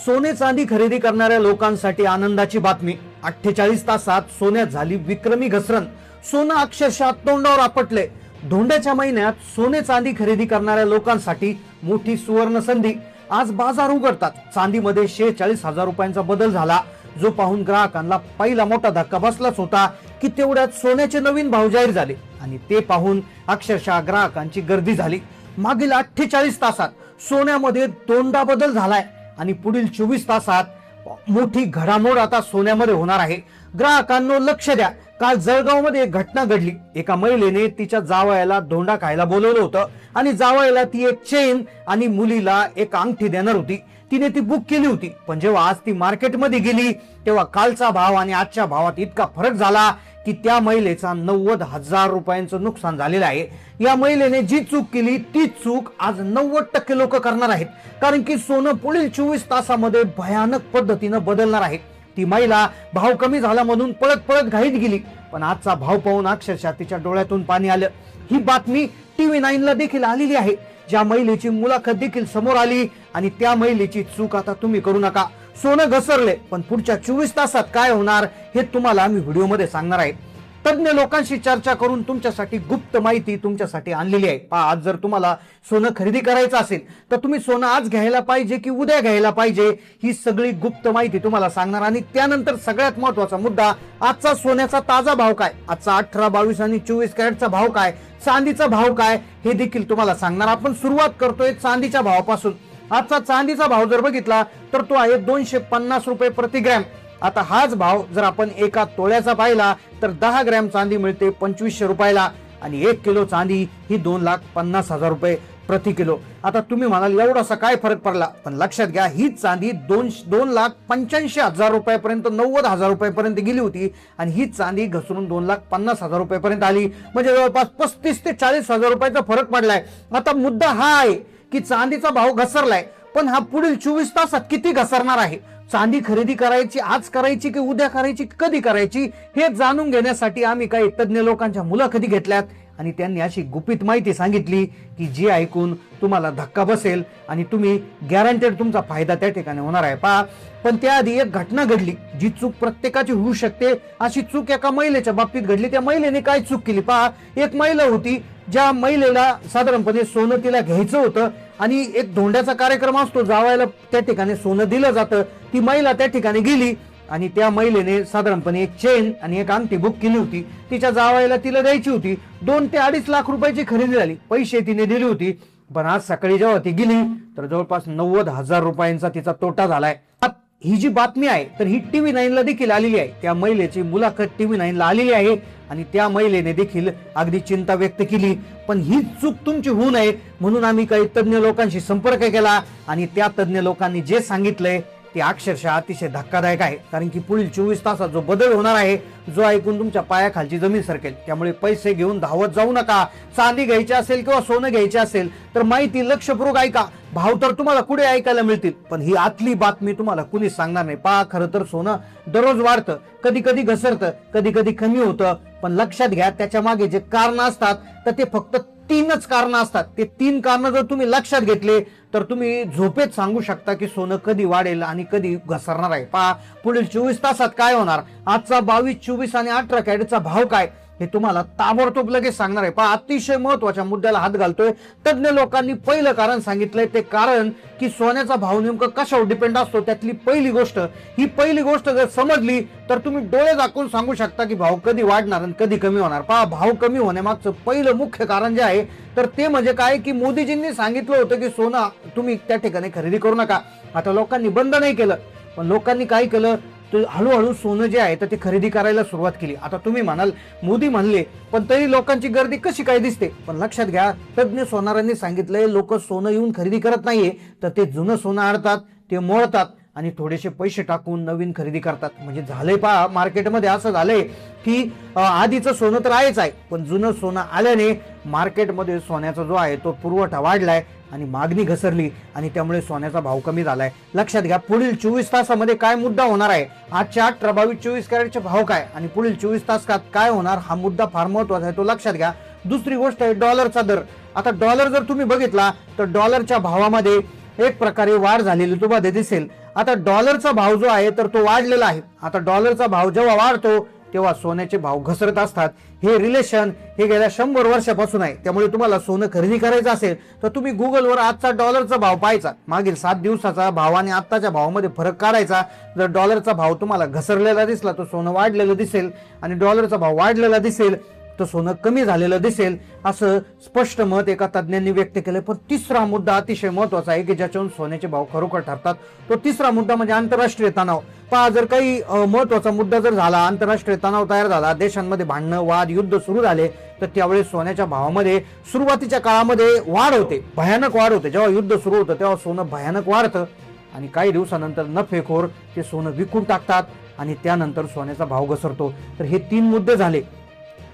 सोने चांदी खरेदी करणाऱ्या लोकांसाठी आनंदाची बातमी। 48 तासात सोन्यात झाली विक्रमी घसरण। सोनं अक्षरशः तोंडावर आपटले। धोंड्याच्या महिन्यात सोने चांदी खरेदी करणाऱ्या लोकांसाठी मोठी सुवर्ण संधी। आज बाजार उघडतात। चांदीमध्ये 46,000 रुपयांचा बदल झाला, जो पाहून ग्राहकांना पहिला मोठा धक्का बसलाच होता की तेवढ्यात सोन्याचे नवीन भाव जाहीर झाले आणि ते पाहून अक्षरशः ग्राहकांची गर्दी झाली। मागील 48 तासात सोन्यामध्ये दोनदा बदल झालाय आणि पुढील 24 तासात मोठी घडामोड आता सोन्यामध्ये होणार आहे। ग्राहकांनो लक्ष द्या। काल जळगावमध्ये एक घटना घडली। एका महिलेने तिच्या जावयाला धोंडा खायला बोलवलं होतं आणि जावयाला ती एक चेन आणि मुलीला एक अंगठी देणार होती। तिने ती बुक केली होती, पण जेव्हा आज ती मार्केटमध्ये गेली तेव्हा कालचा भाव आणि आजच्या भावात इतका फरक झाला की त्या महिलेचा 90,000 रुपयांचं नुकसान झालेलं आहे। या महिलेने जी चूक केली ती चूक आज 90% लोक करणार आहेत, कारण की सोनं पुढील 24 तासामध्ये भयानक पद्धतीनं बदलणार आहे। ती महिला भाव कमी झाला म्हणून पळत पळत घाईत गेली, पण आजचा भाव पाहून अक्षरशः तिच्या डोळ्यातून पाणी आलं। ही बातमी TV9 ला देखील आलेली आहे, ज्या महिलेची मुलाखत देखील समोर आली आणि त्या महिलेची चूक आता तुम्ही करू नका। सोनं घसरले, पण पुढच्या 24 तासात काय होणार हे तुम्हाला मी व्हिडिओमध्ये सांगणार आहे। तज्ञ लोकांशी चर्चा करून तुमच्यासाठी गुप्त माहिती तुमच्यासाठी आणलेली आहे। आज जर तुम्हाला सोनं खरेदी करायचं असेल तर तुम्ही सोनं आज घ्यायला पाहिजे की उद्या घ्यायला पाहिजे, ही सगळी गुप्त माहिती तुम्हाला सांगणार। आणि त्यानंतर सगळ्यात महत्त्वाचा मुद्दा, आजचा सोन्याचा ताजा भाव काय, आजचा 18, 22 आणि 24 कॅरेटचा भाव काय, चांदीचा भाव काय हे देखील तुम्हाला सांगणार। आपण सुरुवात करतोय चांदीच्या भावापासून। आजचा चांदीचा भाव जर बघितला तर तो आहे 250 रुपये प्रति ग्रॅम। आता हाच भाव जर आपण एका तोळ्याचा पाहिला तर 10 ग्रॅम चांदी मिळते 2500 रुपयाला आणि 1 किलो चांदी ही 2,50,000 रुपये प्रति किलो। आता तुम्ही म्हणाल एवढासा काय फरक पडला, पण लक्षात घ्या ही चांदी 2,85,000 रुपयापर्यंत 90,000 रुपयापर्यंत गेली होती आणि ही चांदी घसरून 2,50,000 रुपयापर्यंत आली, म्हणजे जवळपास 35 ते 40,000 रुपयाचा फरक पडलाय। आता मुद्दा हा आहे की चांदीचा भाव घसरलाय, पण हा पुढील 24 तासात किती घसरणार आहे। चांदी खरेदी करायची आज करायची की उद्या करायची, कधी करायची हे जाणून घेण्यासाठी आम्ही काही तज्ञ लोकांच्या मुलाखती घेतल्यात आणि त्यांनी अशी गुपित माहिती सांगितली की जी ऐकून तुम्हाला धक्का बसेल आणि तुम्ही गॅरंटेड तुमचा फायदा त्या ठिकाणी होणार आहे। पहा, पण त्याआधी एक घटना घडली जी चूक प्रत्येकाची होऊ शकते। अशी चूक एका महिलेच्या बाबतीत घडली। त्या महिलेने काय चूक केली पहा, एक महिला होती ज्या महिलेला साधारणपणे सोनं तिला घ्यायचं होतं आणि एक धोंड्याचा कार्यक्रम असतो, जावायला त्या ठिकाणी सोनं दिलं जातं। ती महिला त्या ठिकाणी गेली आणि त्या महिलेने साधारणपणे एक चेन आणि एक अंगठी बुक केली होती। तिच्या जावायला तिला द्यायची होती। 2 ते 2.5 लाख रुपयाची खरेदी झाली, पैसे तिने दिले होती, पण आज सकाळी जेव्हा ती गेली तर जवळपास 90,000 रुपयांचा तिचा तोटा झालाय। ही जी बातमी आहे तर ही TV9 ला देखील आलेली आहे। त्या महिलेची मुलाखत TV9 ला आलेली आहे आणि त्या महिलेने देखील अगदी चिंता व्यक्त केली, पण ही चूक तुमची होऊ नये म्हणून आम्ही काही तज्ञ लोकांशी संपर्क केला आणि त्या तज्ञ लोकांनी जे सांगितलंय ते अक्षरशः अतिशय धक्कादायक आहे, कारण की पुढील 24 तासात जो बदल होणार आहे जो ऐकून तुमच्या पायाखालची जमीन सरकेल। त्यामुळे पैसे घेऊन धावत जाऊ नका। चांदी घ्यायची असेल किंवा सोनं घ्यायचे असेल तर माहिती लक्षपूर्वक ऐका। भाव तर तुम्हाला कुठे ऐकायला मिळतील, पण ही आतली बातमी तुम्हाला कुणीच सांगणार नाही। पहा, खरं तर सोनं दररोज वाढतं, कधी कधी घसरतं, कधी कधी कमी होतं, पण लक्षात घ्या त्याच्या मागे जे कारण असतात तर ते फक्त 3च कारण असतात। ते 3 कारण जर तुम्ही लक्षात घेतले तर तुम्ही झोपेत सांगू शकता की सोनं कधी वाढेल आणि कधी घसरणार आहे। पहा, पुढील 24 तासात काय होणार, आजचा 22, 24 आणि 18 कॅरेटचा भाव काय हे तुम्हाला ताबडतोब लगेच सांगणार आहे। पहा, अतिशय महत्वाच्या मुद्द्याला हात घालतोय। तज्ञ लोकांनी पहिलं कारण सांगितलंय, ते कारण की सोन्याचा भाव नेमकं कशावर डिपेंड असतो त्यातली पहिली गोष्ट। ही पहिली गोष्ट जर समजली तर तुम्ही डोळे झाकून सांगू शकता की भाव कधी वाढणार आणि कधी कमी होणार। पहा, भाव कमी होण्यामागचं पहिलं मुख्य कारण जे आहे तर ते म्हणजे काय की मोदीजींनी सांगितलं होतं की सोनं तुम्ही त्या ठिकाणी खरेदी करू नका। आता लोकांनी बंद नाही केलं, पण लोकांनी काय केलं तर हळूहळू सोनं जे आहे तर ते खरेदी करायला सुरुवात केली। आता तुम्ही म्हणाल मोदी म्हणले, पण तरी लोकांची गर्दी कशी काय दिसते, पण लक्षात घ्या तज्ञ सोनारांनी सांगितलंय लोक सोनं येऊन खरेदी करत नाहीये, तर ते जुनं सोनं आणतात, ते मोडतात आणि थोडेसे पैसे टाकून नवीन खरेदी करतात। म्हणजे झालंय पहा, मार्केटमध्ये असं झालंय की आधीचं सोनं तर आहेच आहे, पण जुनं सोनं आल्याने मार्केटमध्ये सोन्याचा जो आहे तो पुरवठा वाढलाय आणि मागणी घसरली आणि त्यामुळे सोन्याचा भाव कमी झालाय। लक्षात घ्या पुढील 24 तासामध्ये काय मुद्दा होणार आहे, आजच्या 18, 22, 24 कॅरेटचे भाव काय आणि पुढील 24 तासात काय होणार, हा मुद्दा फार महत्त्वाचा आहे, तो लक्षात घ्या। दुसरी गोष्ट आहे डॉलरचा दर। आता डॉलर जर तुम्ही बघितला तर डॉलरच्या भावामध्ये एक प्रकारे वाढ झालेली तुम्हाला दिसेल। आता डॉलरचा भाव जो आहे तर तो वाढलेला आहे. आता डॉलरचा भाव जेव्हा वाढतो तेव्हा सोन्याचे भाव घसरत असतात. हे रिलेशन हे गेल्या 100 वर्षापासून आहे. त्यामुळे तुम्हाला सोनं खरेदी करायचं असेल तर तुम्ही गुगलवर आजचा डॉलरचा भाव पाहायचा, मागील 7 दिवसाचा भाव आणि आत्ताच्या भावामध्ये फरक काढायचा. जर डॉलरचा भाव तुम्हाला घसरलेला दिसला तर सोनं वाढलेलं दिसेल, आणि डॉलरचा भाव वाढलेला दिसेल तर सोनं कमी झालेलं दिसेल, असं स्पष्ट मत एका तज्ज्ञांनी व्यक्त केलं. पण तिसरा मुद्दा अतिशय महत्वाचा आहे की ज्याच्यावरून सोन्याचे भाव खरोखर ठरतात. तो तिसरा मुद्दा म्हणजे आंतरराष्ट्रीय तणाव. पहा, जर काही महत्वाचा मुद्दा जर झाला, आंतरराष्ट्रीय तणाव तयार झाला, देशांमध्ये भांडणं, वाद, युद्ध सुरू झाले, तर त्यावेळेस सोन्याच्या भावामध्ये सुरुवातीच्या काळामध्ये वाढ होते, भयानक वाढ होते. जेव्हा युद्ध सुरू होतं तेव्हा सोनं भयानक वाढतं, आणि काही दिवसानंतर नफेखोर ते सोनं विकून टाकतात, आणि त्यानंतर सोन्याचा भाव घसरतो. तर हे 3 मुद्दे झाले.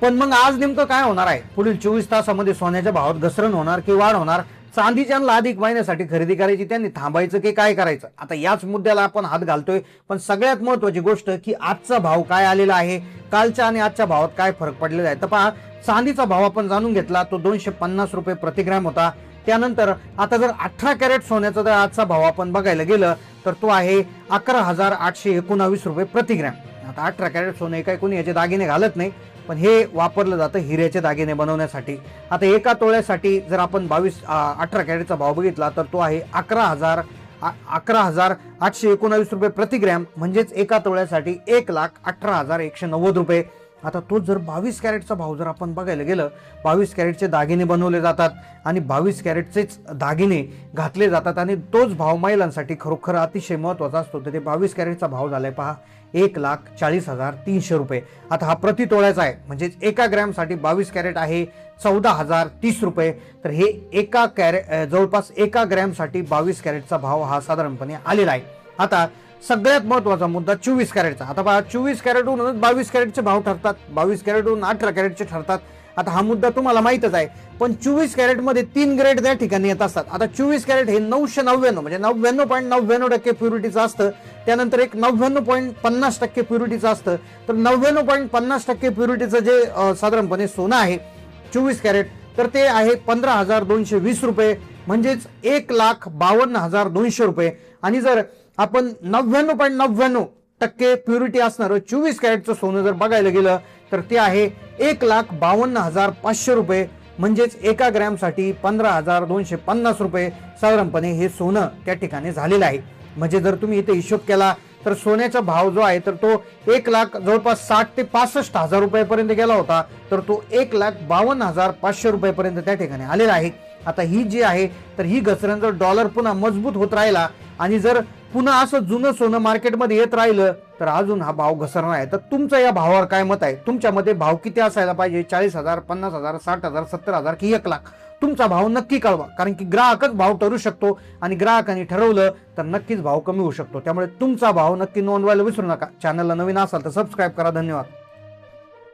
पण मग आज नेमकं काय होणार आहे? पुढील 24 तासामध्ये सोन्याच्या भावात घसरण होणार की वाढ होणार? चांदी ज्यांना अधिक महिन्यासाठी खरेदी करायची त्यांनी थांबायचं की काय करायचं? आता याच मुद्द्याला आपण हात घालतोय. पण सगळ्यात महत्वाची गोष्ट की आजचा भाव काय आलेला आहे, कालच्या आणि आजच्या भावात काय फरक पडलेला आहे. तर पहा, चांदीचा भाव आपण जाणून घेतला, तो 250 रुपये प्रति ग्रॅम होता. त्यानंतर आता जर 18 कॅरेट सोन्याचा जर आजचा भाव आपण बघायला गेलं तर तो आहे 11,819 रुपये प्रति ग्रॅम. आता 18 कॅरेट सोने काय कोणी याचे दागिने घालत नाही, पण हे वापरलं जातं हिऱ्याचे दागिने बनवण्यासाठी. आता एका तोळ्यासाठी जर आपण 18 कॅरेटचा भाव बघितला तर तो आहे 11,819 रुपये प्रति ग्रॅम, म्हणजेच एका तोळ्यासाठी 1,18,190 रुपये. आता तो जर 22 कॅरेटचा भाव जर आपण बघायला गेलं, 22 कॅरेटचे दागिने बनवले जातात आणि 22 कॅरेटचेच दागिने घातले जातात, आणि तोच भाव महिलांसाठी खरोखर अतिशय महत्वाचा असतो. तर ते 22 कॅरेटचा भाव झालाय पहा 1,40,300 रुपये. आता हा प्रति तोळ्याचा आहे, म्हणजे एका ग्रॅमसाठी 22 कॅरेट आहे 14,030 रुपये. तर हे जवळपास एका ग्रॅमसाठी 22 कॅरेटचा भाव हा साधारणपणे आलेला आहे. आता सगळ्यात महत्वाचा मुद्दा 24 कॅरेटचा. आता पहा, 24 कॅरेटहून 22 कॅरेटचे भाव ठरतात, 22 कॅरेटहून 18 कॅरेटचे ठरतात. आता हा मुद्दा तुम्हाला माहितच आहे. पण 24 कॅरेटमध्ये 3 ग्रेड त्या ठिकाणी येत असतात. आता 24 कॅरेट हे 999 म्हणजे 99.99% प्युरिटीचं असतं. त्यानंतर एक 99.50% प्युरिटीचं असतं. तर 99.50% प्युरिटीचं जे साधारणपणे सोनं आहे 24 कॅरेट, तर ते आहे 15,220 रुपये, म्हणजेच 1,52,200 रुपये. आणि जर आपण 99.99% प्युरिटी असणारं 24 कॅरेटचं सोनं जर बघायला गेलं तर ते आहे 1,52,500 रुपये, म्हणजेच एका ग्रॅमसाठी 15,250 रुपये साधारणपणे हे सोनं त्या ठिकाणी झालेलं आहे. म्हणजे जर तुम्ही इथे हिशोब केला तर सोन्याचा भाव जो आहे तर तो 1 लाख जवळपास 60 ते 65 हजार रुपयापर्यंत गेला होता, तर तो 1,52,500 रुपयापर्यंत त्या ठिकाणी आलेला आहे. आता ही जी आहे तर ही घसरण जर डॉलर पुन्हा मजबूत होत राहिला आणि जर पुन्हा असं जुनं सोनं मार्केटमध्ये येत राहिलं तर अजून हा भाव घसरणार आहे. तर तुमचं या भावावर काय मत आहे? तुमच्या मते भाव किती असायला पाहिजे? 40,000, 50,000, 60,000, 70,000 की 1 लाख? तुमचा भाव नक्की कळवा, कारण की ग्राहकच भाव ठरू शकतो, आणि ग्राहकांनी ठरवलं तर नक्कीच भाव कमी होऊ शकतो. त्यामुळे तुमचा भाव नक्की नोंदवायला विसरू नका. चॅनलला नवीन असाल तर सबस्क्राईब करा. धन्यवाद.